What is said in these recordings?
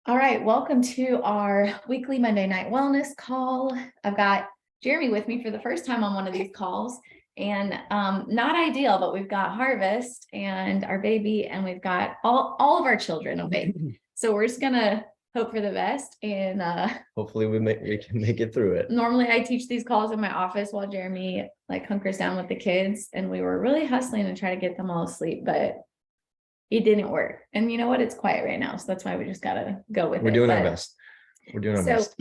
All right, welcome to our weekly Monday night wellness call. I've got Jeremy with me for the first time on one of these calls, and not ideal, but we've got Harvest and our baby, and we've got all of our children awake. So we're just gonna hope for the best, and Hopefully we can make it through it. normally I teach these calls in my office while Jeremy like hunkers down with the kids, and we were really hustling to try to get them all asleep, but it didn't work. And you know what? It's quiet right now, so that's why we just gotta go with it. We're doing our best. We're doing our best.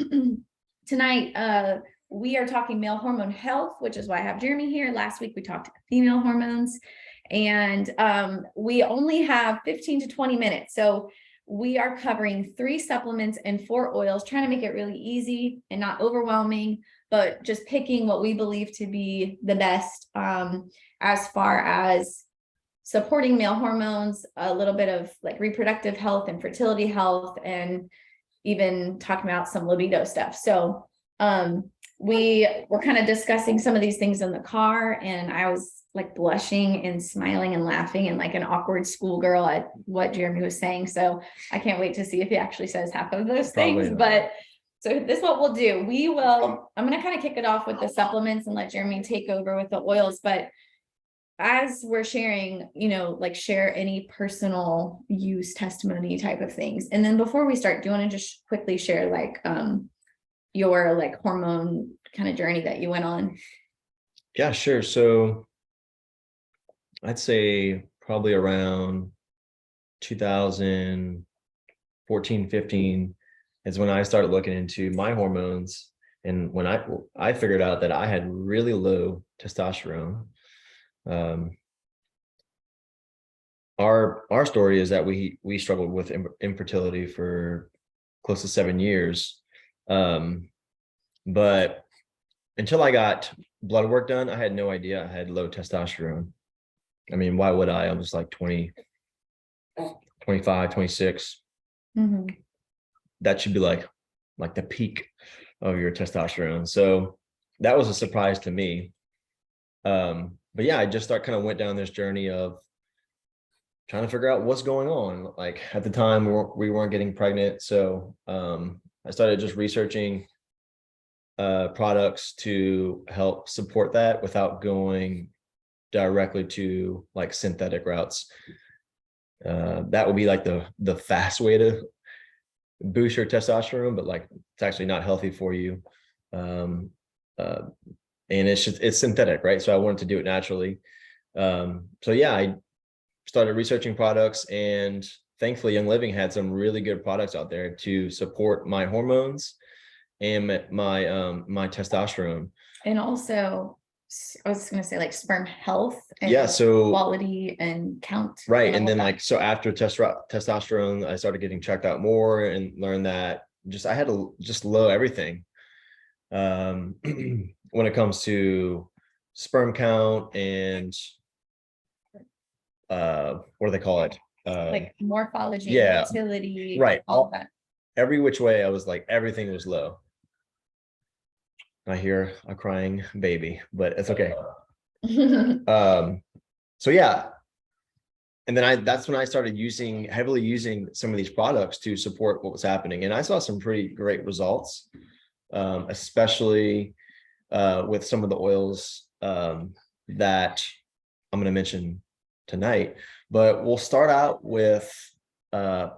Tonight, we are talking male hormone health, which is why I have Jeremy here. Last week we talked female hormones, and we only have 15 to 20 minutes. So we are covering 3 supplements and 4 oils, trying to make it really easy and not overwhelming, but just picking what we believe to be the best as far as supporting male hormones, a little bit of like reproductive health and fertility health, and even talking about some libido stuff. So we were kind of discussing some of these things in the car, and I was like blushing and smiling and laughing and like an awkward schoolgirl at what Jeremy was saying. So I can't wait to see if he actually says half of those things. But so this is what we'll do. I'm going to kind of kick it off with the supplements and let Jeremy take over with the oils. But as we're sharing, like share any personal use testimony type of things. And then before we start, do you want to just quickly share like your like hormone kind of journey that you went on? Yeah, sure. So I'd say probably around 2014, 15 is when I started looking into my hormones. And when I figured out that I had really low testosterone. Our story is that we struggled with infertility for close to 7 years. But until I got blood work done, I had no idea I had low testosterone. I mean, why would I? I was like 20, 25, 26. Mm-hmm. That should be like the peak of your testosterone. So that was a surprise to me. But yeah, I just kind of went down this journey of trying to figure out what's going on. Like at the time we weren't getting pregnant. So I started just researching products to help support that without going directly to like synthetic routes. That would be like the fast way to boost your testosterone, but like it's actually not healthy for you. And it's synthetic, right? So I wanted to do it naturally. So yeah, I started researching products, and thankfully Young Living had some really good products out there to support my hormones and my testosterone. And also, I was going to say like sperm health and so quality and count. Right. And then like, so after testosterone, I started getting checked out more and learned that I had to just low everything. When it comes to sperm count and what do they call it? Like morphology, yeah, fertility, right. All that. Every which way, I was like, everything was low. I hear a crying baby, but it's okay. So yeah. And then that's when I started heavily using some of these products to support what was happening. And I saw some pretty great results, especially with some of the oils that I'm going to mention tonight. But we'll start out with a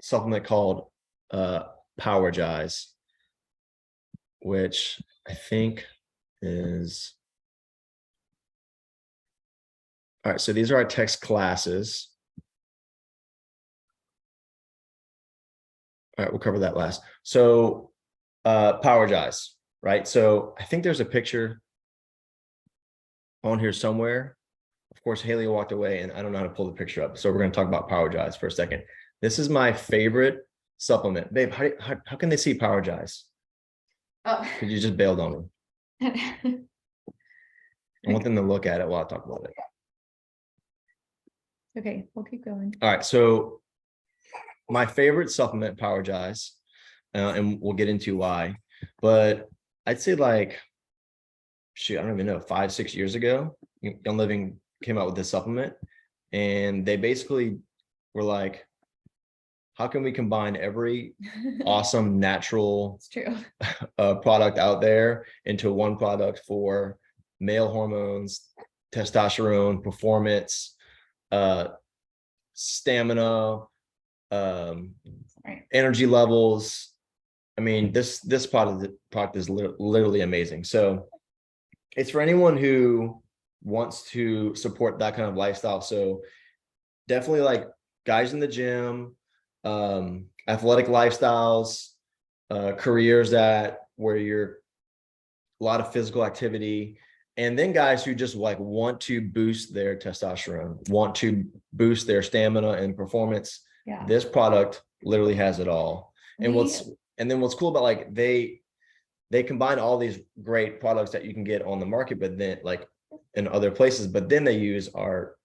supplement called PowerGize, which I think is... All right, so these are our text classes. All right, we'll cover that last. So PowerGize, right? So I think there's a picture on here somewhere. Of course, Haley walked away and I don't know how to pull the picture up. So we're going to talk about PowerGize for a second. This is my favorite supplement. Babe, how can they see PowerGize? Oh, because you just bailed on me. I want them to look at it while I talk about it. Okay, we'll keep going. All right, so my favorite supplement, PowerGize, and we'll get into why, but I'd say like, shoot, I don't even know, 5-6 years ago, Young Living came out with this supplement, and they basically were like, how can we combine every awesome natural It's true. product out there into one product for male hormones, testosterone, performance, stamina, Right. energy levels. I mean, this product is literally amazing. So it's for anyone who wants to support that kind of lifestyle. So definitely like guys in the gym, athletic lifestyles, careers where you're a lot of physical activity, and then guys who just like want to boost their testosterone, want to boost their stamina and performance. Yeah. This product literally has it all. And what's cool about like they combine all these great products that you can get on the market, but then like in other places, but then they use our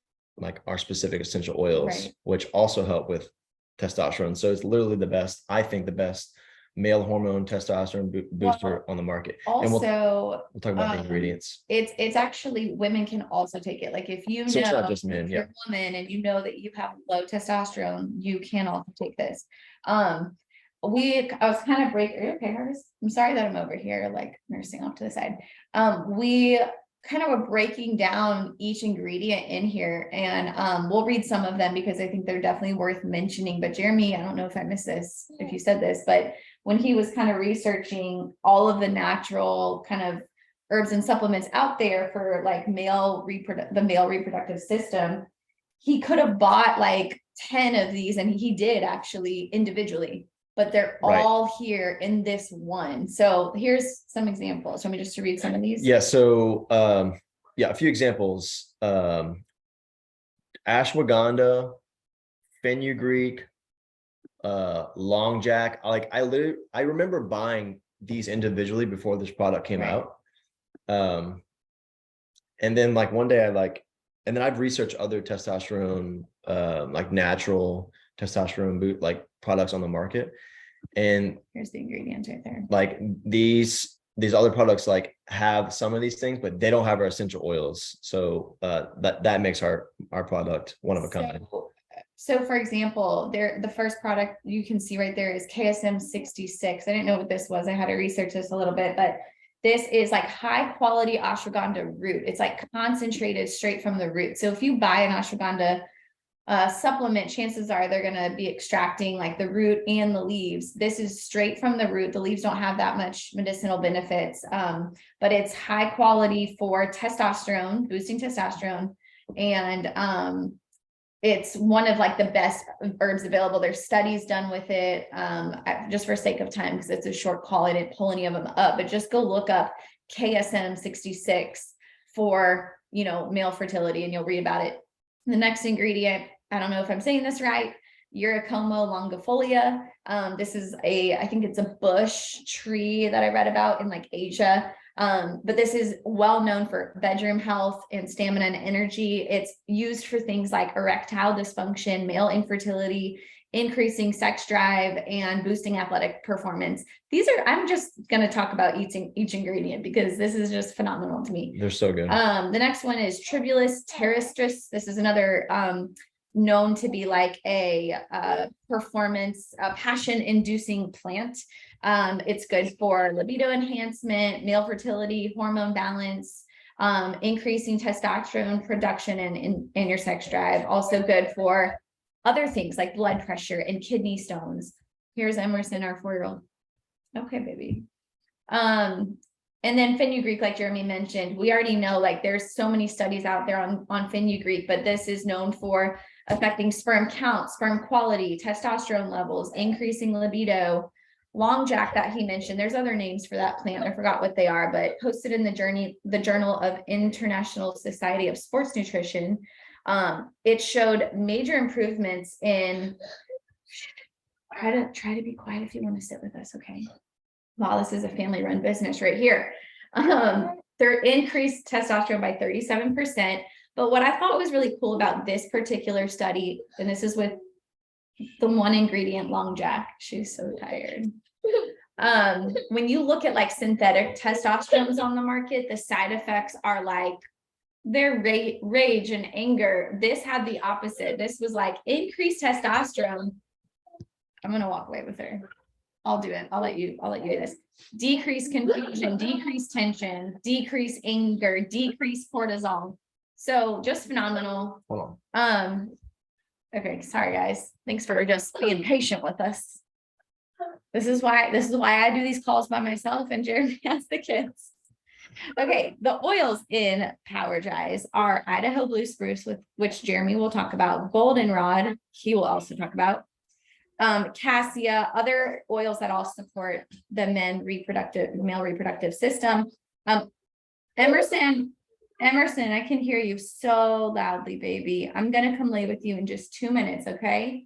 specific essential oils, Right. which also help with testosterone. So it's literally the best, I think the best male hormone testosterone booster on the market. And Also, we'll talk about the ingredients. it's actually women can also take it. Like if you So it's know not just men, if you're yeah. a woman and you know that you have low testosterone, you can also take this. I was kind of are you okay, Harvest? I'm sorry that I'm over here like nursing off to the side. We kind of were breaking down each ingredient in here, and we'll read some of them because I think they're definitely worth mentioning. But Jeremy, I don't know if I missed this, if you said this, but when he was kind of researching all of the natural kind of herbs and supplements out there for like the male reproductive system, he could have bought like 10 of these, and he did actually individually, but they're Right. all here in this one. So here's some examples. Want me just to read some of these? Yeah. So, a few examples. Ashwagandha, fenugreek, long jack. Like I remember buying these individually before this product came Right. out. And then like one day and then I've researched other testosterone, like natural testosterone like products on the market. And here's the ingredients right there. Like these other products like have some of these things, but they don't have our essential oils. So that makes our product one of a kind. So for example, the first product you can see right there is KSM 66. I didn't know what this was. I had to research this a little bit, but this is like high quality ashwagandha root. It's like concentrated straight from the root. So if you buy an ashwagandha supplement, chances are they're going to be extracting like the root and the leaves. This is straight from the root. The leaves don't have that much medicinal benefits, but it's high quality for testosterone, boosting testosterone. And it's one of like the best herbs available. There's studies done with it, just for sake of time, because it's a short call. I didn't pull any of them up, but just go look up KSM 66 for, male fertility, and you'll read about it. The next ingredient, I don't know if I'm saying this right, Eurycoma longifolia. This is I think it's a bush tree that I read about in like Asia. But this is well known for bedroom health and stamina and energy. It's used for things like erectile dysfunction, male infertility, increasing sex drive, and boosting athletic performance. I'm just going to talk about each ingredient because this is just phenomenal to me. They're so good. The next one is Tribulus terrestris. This is another known to be like a performance, passion inducing plant. It's good for libido enhancement, male fertility, hormone balance, increasing testosterone production and your sex drive. Also good for other things like blood pressure and kidney stones. Here's Emerson, our 4-year-old. Okay, baby. And then fenugreek, like Jeremy mentioned, we already know like there's so many studies out there on fenugreek, but this is known for affecting sperm count, sperm quality, testosterone levels, increasing libido. Long jack that he mentioned, there's other names for that plant. I forgot what they are, but posted in the Journal of International Society of Sports Nutrition. It showed major improvements in, try to be quiet if you want to sit with us. Okay. Wow, this is a family run business right here. Their increased testosterone by 37%. But what I thought was really cool about this particular study, and this is with the one ingredient, long jack. She's so tired. When you look at like synthetic testosterones on the market, the side effects are like their rage and anger. This had the opposite. This was like increased testosterone, I'm gonna walk away with her. I'll do it. I'll let you do this. Decrease confusion, decrease tension, decrease anger, decrease cortisol. So just phenomenal. Hold on. Okay, sorry guys. Thanks for just being patient with us. This is why I do these calls by myself and Jeremy has the kids. Okay, the oils in Power Dries are Idaho Blue Spruce, with which Jeremy will talk about, Goldenrod, he will also talk about, cassia, other oils that all support the male reproductive system. Emerson, I can hear you so loudly, baby. I'm gonna come lay with you in just 2 minutes, okay?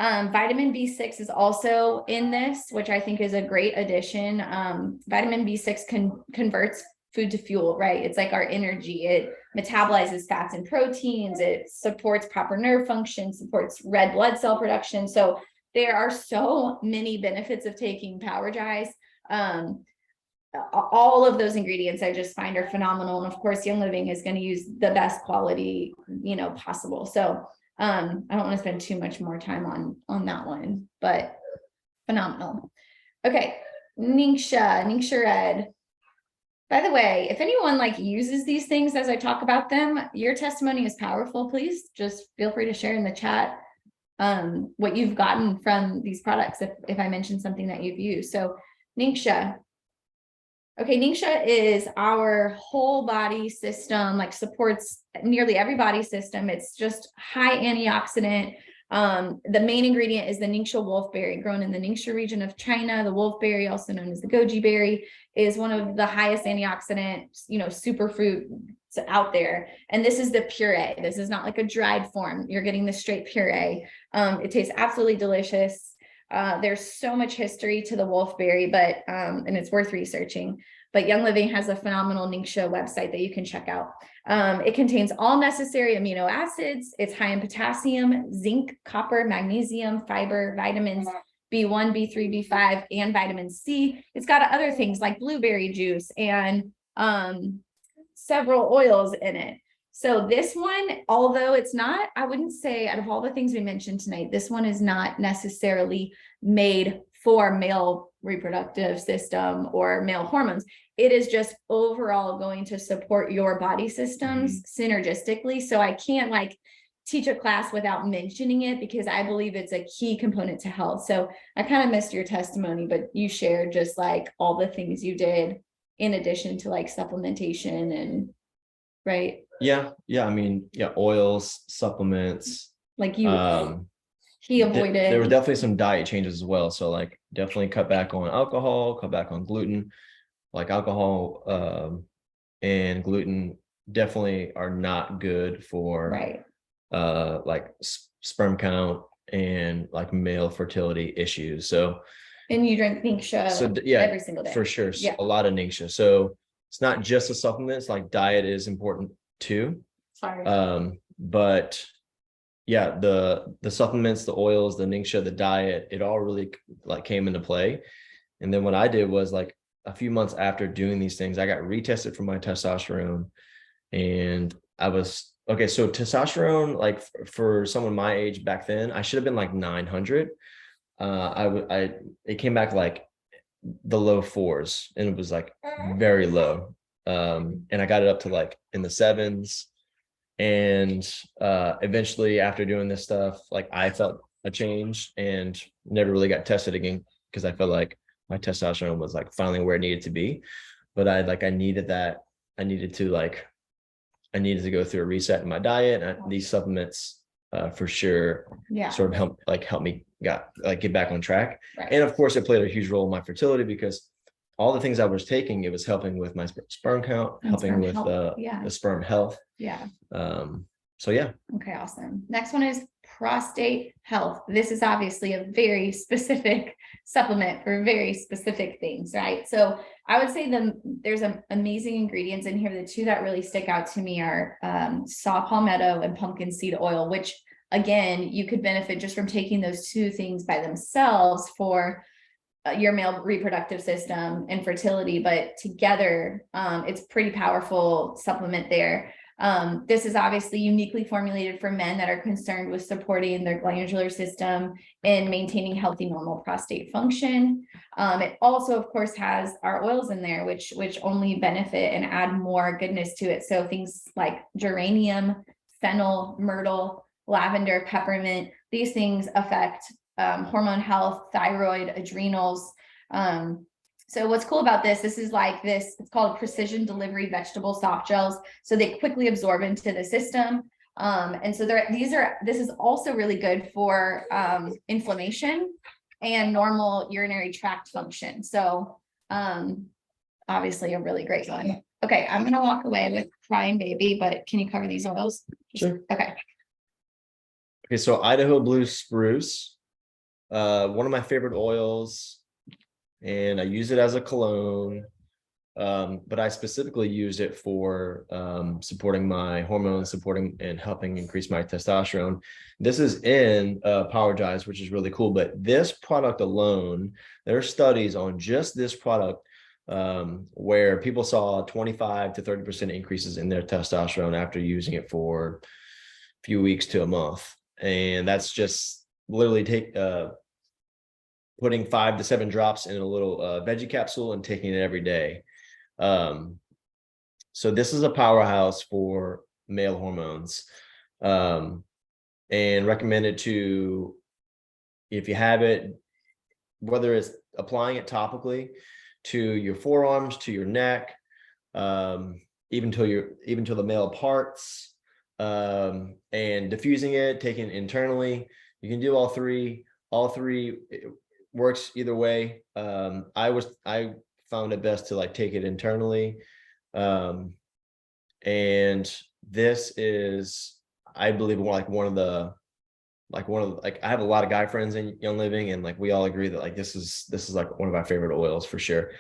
Vitamin B6 is also in this, which I think is a great addition. Vitamin B6 converts food to fuel, right? It's like our energy. It metabolizes fats and proteins. It supports proper nerve function, supports red blood cell production. So there are so many benefits of taking Power Dries. All of those ingredients I just find are phenomenal. And of course, Young Living is going to use the best quality, possible. So I don't want to spend too much more time on that one, but phenomenal. Okay, Ningxia Red. By the way, if anyone uses these things as I talk about them, your testimony is powerful. Please just feel free to share in the chat what you've gotten from these products if I mention something that you've used. So Ningxia. Okay, Ningxia is our whole body system, supports nearly every body system. It's just high antioxidant. The main ingredient is the Ningxia wolfberry, grown in the Ningxia region of China. The wolfberry, also known as the goji berry, is one of the highest antioxidant, superfruits out there. And this is the puree. This is not like a dried form. You're getting the straight puree. It tastes absolutely delicious. There's so much history to the wolfberry, but and it's worth researching. But Young Living has a phenomenal Ningxia website that you can check out. It contains all necessary amino acids. It's high in potassium, zinc, copper, magnesium, fiber, vitamins B1, B3, B5, and vitamin C. It's got other things like blueberry juice and several oils in it. So this one, although it's not, I wouldn't say out of all the things we mentioned tonight, this one is not necessarily made for male reproductive system or male hormones. It is just overall going to support your body systems synergistically. So I can't teach a class without mentioning it because I believe it's a key component to health. So I kind of missed your testimony, but you shared just all the things you did in addition to supplementation and right. Yeah. I mean, oils, supplements. He avoided. There were definitely some diet changes as well. So definitely cut back on alcohol, cut back on gluten. Alcohol and gluten definitely are not good for sperm count and male fertility issues. So and you drink Ningxia every single day. For sure. Yeah. A lot of Ningxia. So it's not just a supplement, it's diet is important too. Sorry. But yeah, the supplements, the oils, the Ningxia, the diet, it all really came into play. And then what I did was a few months after doing these things, I got retested for my testosterone, and I was okay. So testosterone, for someone my age back then, I should have been 900. It came back the low 4s, and it was very low. And I got it up to in the 7s. And eventually after doing this stuff, I felt a change and never really got tested again because I felt like my testosterone was finally where it needed to be. But I needed that. I needed to go through a reset in my diet, and these supplements for sure sort of help me get back on track. Right. And of course it played a huge role in my fertility because all the things I was taking, it was helping with my sperm count, helping with the sperm health. Yeah. So yeah. Okay, awesome. Next one is prostate health. This is obviously a very specific supplement for very specific things, right? So I would say there's amazing ingredients in here. The two that really stick out to me are saw palmetto and pumpkin seed oil, which again, you could benefit just from taking those two things by themselves for your male reproductive system and fertility, but together it's pretty powerful supplement there. This is obviously uniquely formulated for men that are concerned with supporting their glandular system and maintaining healthy, normal prostate function. It also, of course, has our oils in there, which only benefit and add more goodness to it. So things like geranium, fennel, myrtle, lavender, peppermint, these things affect hormone health, thyroid, adrenals. So what's cool about this is like this, it's called precision delivery vegetable soft gels. So they quickly absorb into the system. And so this is also really good for inflammation and normal urinary tract function. So obviously a really great one. Okay, I'm gonna walk away with crying baby, but can you cover these oils? Sure. Okay. Okay, so Idaho Blue Spruce, one of my favorite oils, and I use it as a cologne. But I specifically use it for supporting my hormones, supporting and helping increase my testosterone. This is in Powergize, which is really cool. But this product alone, there are studies on just this product where people saw 25 to 30% increases in their testosterone after using it for a few weeks to a month. And that's just literally putting 5 to 7 drops in a little veggie capsule and taking it every day. So this is a powerhouse for male hormones, and recommended to, if you have it, whether it's applying it topically to your forearms, to your neck, even to the male parts, and diffusing it, taking it internally. You can do all three. All three works either way. I found it best to like take it internally. And this is, I believe, like I have a lot of guy friends in Young Living, and like we all agree that like this is like one of our favorite oils for sure.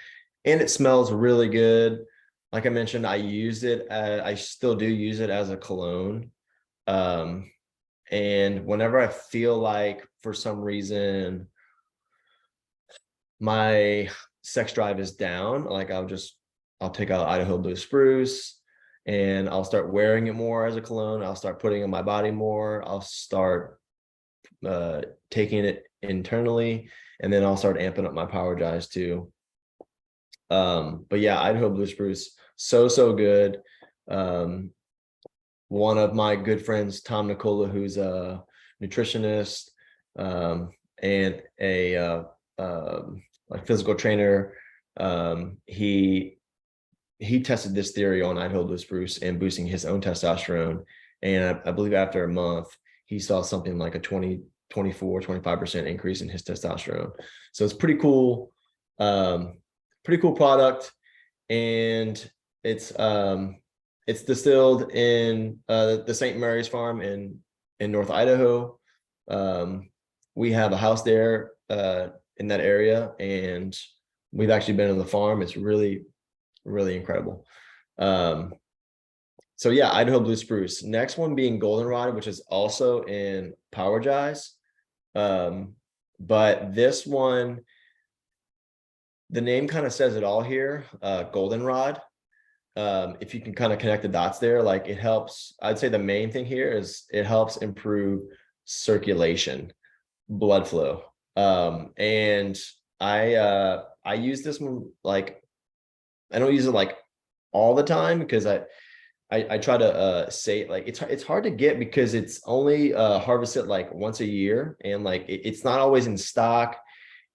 And it smells really good. Like I mentioned, I still do use it as a cologne. And whenever I feel like for some reason my sex drive is down, like I'll take out Idaho Blue Spruce and I'll start wearing it more as a cologne. I'll start putting it on my body more. I'll start taking it internally, and then I'll start amping up my Powergize too. But yeah, Idaho Blue Spruce, so good. One of my good friends, Tom Nicola, who's a nutritionist and a like physical trainer, he tested this theory on Idaho Blue Spruce and boosting his own testosterone. And I believe after a month, he saw something like a 25% increase in his testosterone. So it's pretty cool. Pretty cool product. And it's distilled in the St. Mary's farm in North Idaho. We have a house there in that area, and we've actually been on the farm. It's really incredible. So yeah, Idaho Blue Spruce. Next one being Goldenrod, which is also in Powergize. But this one, the name kind of says it all here, Goldenrod. If you can kind of connect the dots there, like it helps. I'd say the main thing here is it helps improve circulation, blood flow. And I use this one, like I don't use it like all the time because I try to say, like, it's hard to get because it's only harvested like once a year, and like it's not always in stock.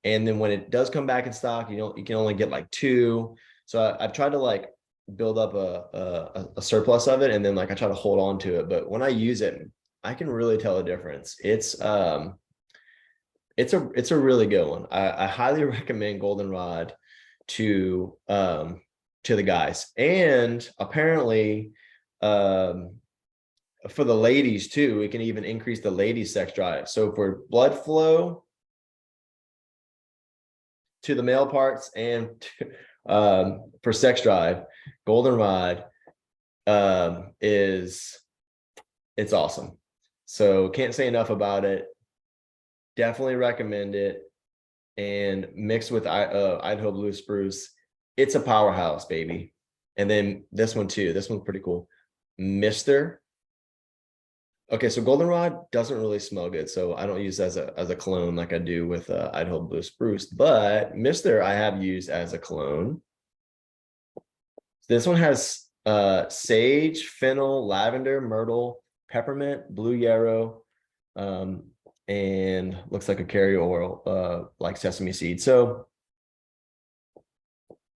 And then when it does come back in stock, you can only get like 2. So I've tried to like build up a surplus of it, and then like I try to hold on to it. But when I use it, I can really tell a difference. It's a really good one. I highly recommend Goldenrod to the guys, and apparently for the ladies too. It can even increase the ladies' sex drive. So for blood flow to the male parts and for sex drive, Goldenrod it's awesome. So can't say enough about it. Definitely recommend it. And mixed with Idaho Blue Spruce, it's a powerhouse, baby. And then this one too. This one's pretty cool. Mister. Okay, so goldenrod doesn't really smell good, so I don't use as a cologne like I do with Idaho Blue Spruce. But Mister I have used as a cologne. This one has sage, fennel, lavender, myrtle, peppermint, blue yarrow, and looks like a carrier oil, like sesame seed. So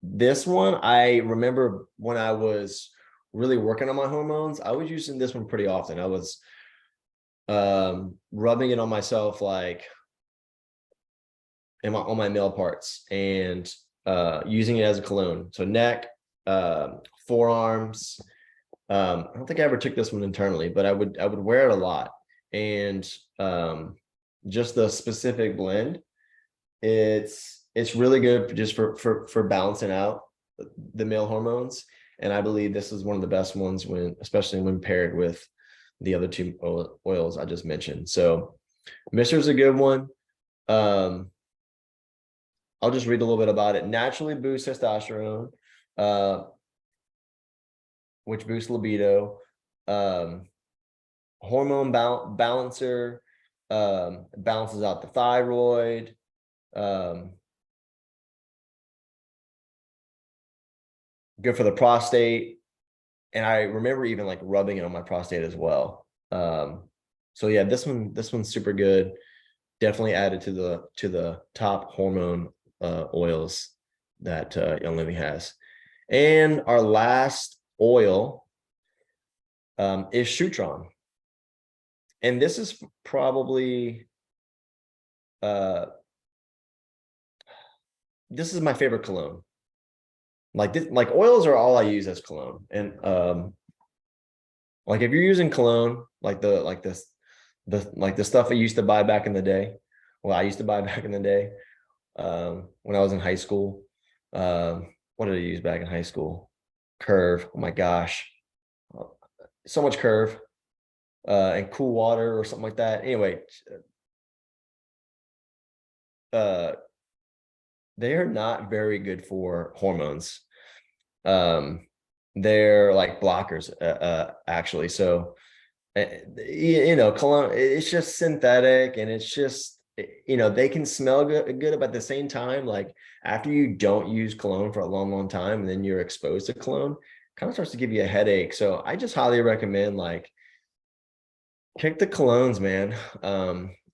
this one, I remember when I was really working on my hormones, I was using this one pretty often. I was rubbing it on myself, like on my male parts, and using it as a cologne. So neck, forearms. I don't think I ever took this one internally, but I would wear it a lot. And just the specific blend, it's really good just for balancing out the male hormones. And I believe this is one of the best ones especially when paired with the other two oils I just mentioned. So Mister's a good one. I'll just read a little bit about it. Naturally boosts testosterone, which boosts libido. Hormone balancer, balances out the thyroid. Good for the prostate. And I remember even like rubbing it on my prostate as well. So yeah, this one's super good. Definitely added to the top hormone oils that Young Living has. And our last oil is Shutron. And this is probably this is my favorite cologne. Like oils are all I use as cologne. And like if you're using cologne, like the stuff I used to buy back in the day. Well, I used to buy back in the day when I was in high school. What did I use back in high school? Curve. Oh my gosh. So much Curve. And Cool Water or something like that. Anyway, they are not very good for hormones. They're like blockers, actually. So, cologne, it's just synthetic, and it's just, they can smell good, but at the same time, like after you don't use cologne for a long time, and then you're exposed to cologne, kind of starts to give you a headache. So I just highly recommend like kick the colognes, man.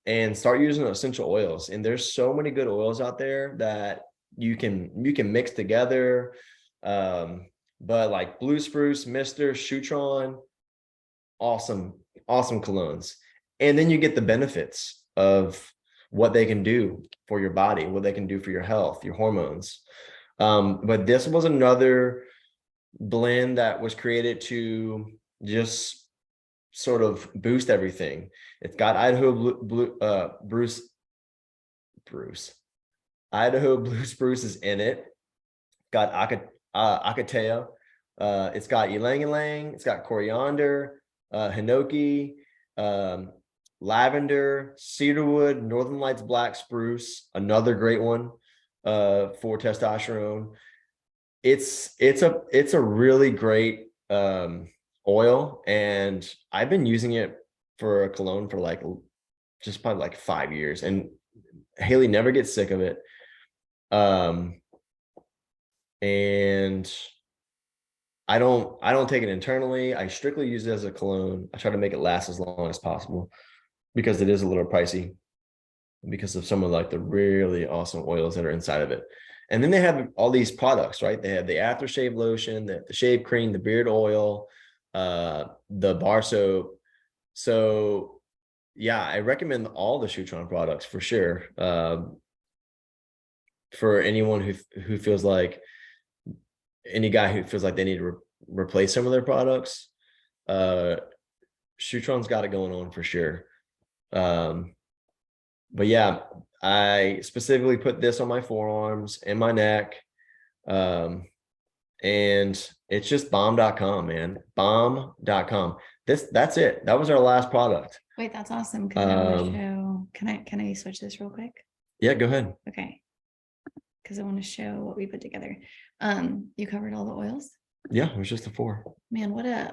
And start using essential oils. And there's so many good oils out there that you can mix together. But like Blue Spruce, Mister, Shutron, awesome colognes. And then you get the benefits of what they can do for your body, what they can do for your health, your hormones. But this was another blend that was created to just sort of boost everything. It's got Idaho Idaho Blue Spruce is in it. Got Akatea. It's got ylang ylang. It's got coriander, hinoki, lavender, cedarwood, Northern Lights black spruce. Another great one for testosterone. It's a really great oil, and I've been using it for a cologne for like just probably like 5 years, and Haley never gets sick of it. And I don't take it internally. I strictly use it as a cologne. I try to make it last as long as possible because it is a little pricey because of some of like the really awesome oils that are inside of it. And then they have all these products, right? They have the aftershave lotion, the shave cream, the beard oil, the bar soap. So yeah, I recommend all the Shutron products for sure. For anyone who feels like, any guy who feels like they need to replace some of their products, Shutron's got it going on for sure. But yeah, I specifically put this on my forearms and my neck. And it's just bomb.com, man. Bomb.com. That's it. That was our last product. Wait, that's awesome. Because I want to show. Can I switch this real quick? Yeah, go ahead. Okay. Because I want to show what we put together. You covered all the oils? Yeah, it was just the 4. Man, what a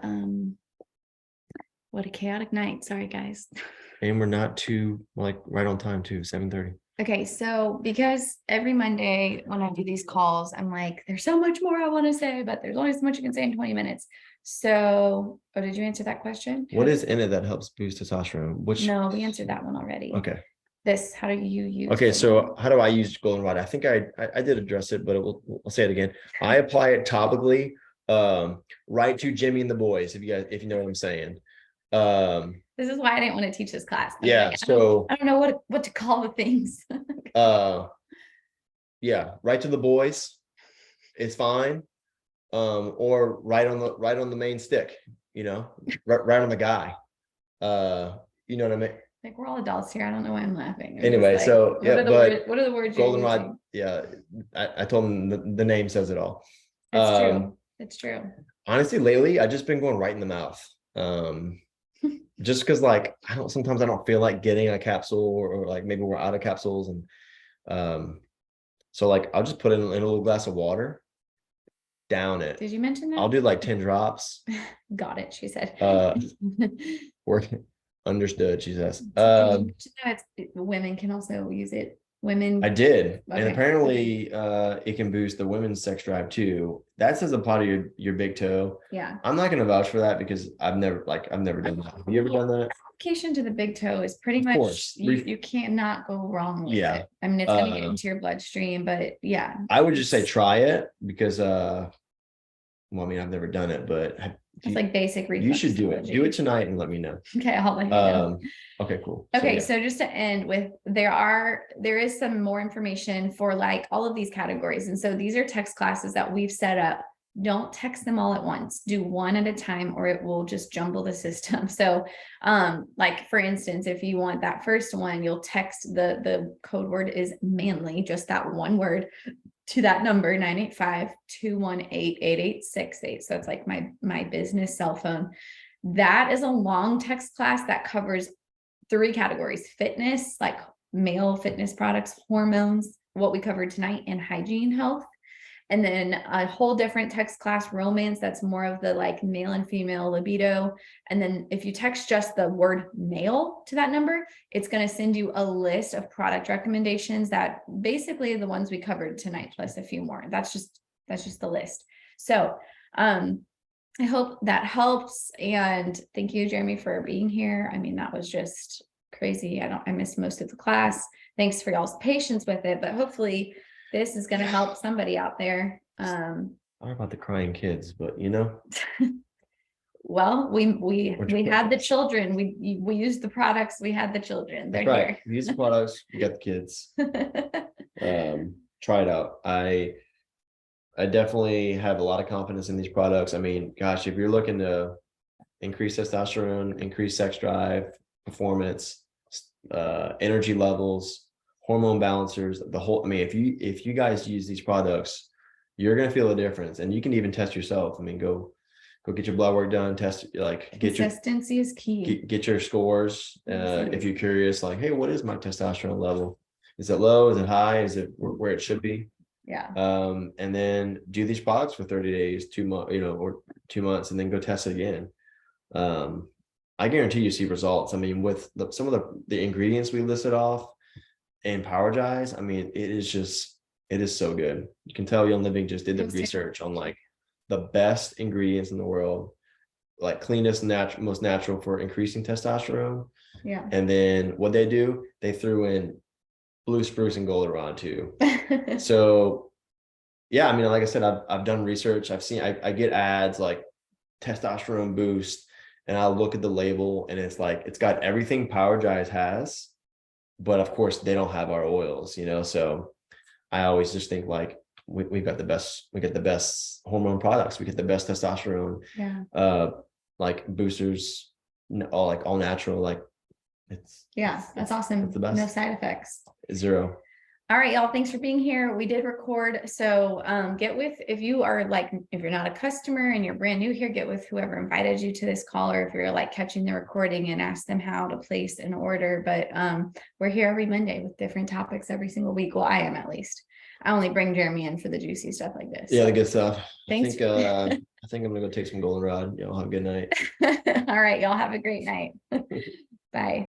What a chaotic night. Sorry, guys. And we're not too like right on time too, 7:30. Okay, so because every Monday when I do these calls, I'm like, there's so much more I want to say, but there's only so much you can say in 20 minutes. So, oh, did you answer that question? What is in it that helps boost testosterone? Which No, we answered that one already. okay. This, how do you use? Okay, it? so how do I use goldenrod? I think I did address it, but we'll say it again. I apply it topically, right to Jimmy and the boys, if you know what I'm saying. This is why I didn't want to teach this class. I was Yeah, like, so I don't know what to call the things. yeah, right to the boys, it's fine. Or right on the main stick, right on the guy. You know what I mean? Like, we're all adults here. I don't know why I'm laughing. I'm just Anyway, like, so yeah, what are the words you're goldenrod, using? yeah, I told him the name says it all. It's true. It's true. Honestly, lately I've just been going right in the mouth. Just because like sometimes I don't feel like getting a capsule or like maybe we're out of capsules, and so like I'll just put it in a little glass of water, down it. Did you mention that? I'll do like 10 drops. Got it, she said. Working understood, she says. Women can also use it. Women. I did, and Okay. apparently it can boost the women's sex drive too. That says apply to your big toe. Yeah. I'm not going to vouch for that because I've never done that. Have you ever done that? Application to the big toe is pretty much course. you cannot go wrong with Yeah. it. I mean, it's going to get into your bloodstream, but yeah. I would just say try it because well, I mean, I've never done it, but It's like basic you should do it. reflexology. Do it tonight and let me know. Okay, I'll let you know. Okay, cool. Okay, So, so just to end with, there is some more information for like all of these categories. And so these are text classes that we've set up. Don't text them all at once. Do one at a time or it will just jumble the system. So like for instance, if you want that first one, you'll text the code word is manly, just that one word, to that number 985-218-8868. So it's like my business cell phone. That is a long text class that covers 3 categories: fitness, like male fitness products, hormones, what we covered tonight, and hygiene health. And then a whole different text class, romance, that's more of the like male and female libido. And then if you text just the word male to that number, it's going to send you a list of product recommendations that basically are the ones we covered tonight, plus a few more. That's just the list. So I hope that helps. And thank you, Jeremy, for being here. I mean, that was just crazy. I missed most of the class. Thanks for y'all's patience with it, but hopefully this is going to help somebody out there. sorry about the crying kids, but well, we had the children. We used the products. We had the children. They're right. Use the products. You got the kids. Try it out. I definitely have a lot of confidence in these products. I mean, gosh, if you're looking to increase testosterone, increase sex drive, performance, energy levels, hormone balancers, I mean, if you guys use these products, you're going to feel a difference, and you can even test yourself. I mean, go get your blood work done, test, like consistency is key. Get your scores. If you're curious, like, hey, what is my testosterone level? Is it low? Is it high? Is it where it should be? Yeah. And then do these products for 30 days, 2 months, or 2 months, and then go test it again. I guarantee you see results. I mean, with some of the ingredients we listed off in PowerGize, I mean, it is so good. You can tell Young Living just did the research on like the best ingredients in the world, like cleanest, most natural for increasing testosterone. Yeah. And then what they do, they threw in blue spruce and goldenrod too. So yeah, I mean, like I said, I've done research. I've seen, I get ads like testosterone boost, and I'll look at the label and it's like, it's got everything PowerGize has, but of course they don't have our oils, so I always just think like we got the best hormone products. We get the best testosterone, like boosters, all natural, like that's awesome. It's the best. No side effects. 0. All right, y'all, thanks for being here. We did record. So if you're not a customer and you're brand new here, get with whoever invited you to this call, or if you're like catching the recording, and ask them how to place an order. But we're here every Monday with different topics every single week. Well, I am, at least. I only bring Jeremy in for the juicy stuff like this. Yeah, the good stuff. Thanks. I I think I'm gonna go take some goldenrod. Y'all have a good night. All right, y'all have a great night. Bye.